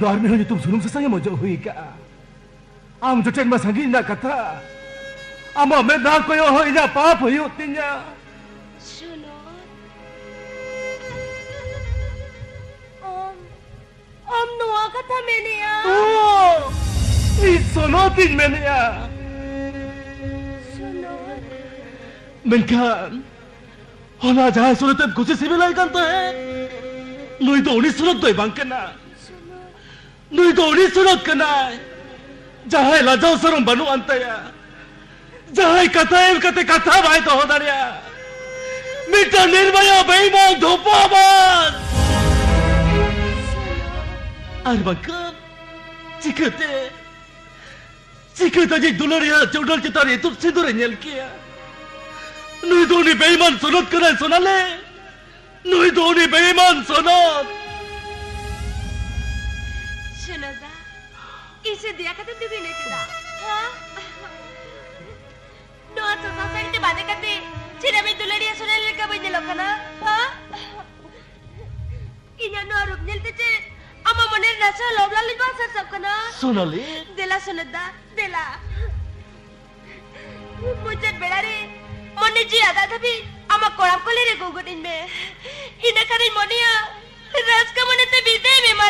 do army ho nyutum sunum sesang mo jo hui ka. Am jo chen ma sangi na kata. Amo me na ko yo ho ina pa pho yu tinya. Sunod. Nuwa kata meniya. Oh! Ni sonotin me niya. Sunod. Menkan. Hona jahay sunutem kusi sibilay kanta hai. Nui do ni sunod doi bang kana. Nui do ni sunod kana. Jahay lajaw sarum banu antaya. Jahay kate katha bhai to hodariya. Mita nirbaya beiman dhopaban. Ar bangkan. Cikete. Cikete jik dulariya chaudal chitar itu sidure nyel kiya. Nui do ni beiman sunod kana sonale. Nui do ni beiman sunod. Sunoda. Ise dia kata dibi ne tida. Ha? No to sasang te bade kate. Chira me dulariya sonale ka bide lokana. Ha? Inya no arup nelte che. Ama moner nasa lobla liba sa sabkana. Sonale. Dela Sunoda. Dela. Mujhe belare. Moni ji ada thabi. Ama koram kole re gogotin me. Ina karin monia. Raska monete bide me mat.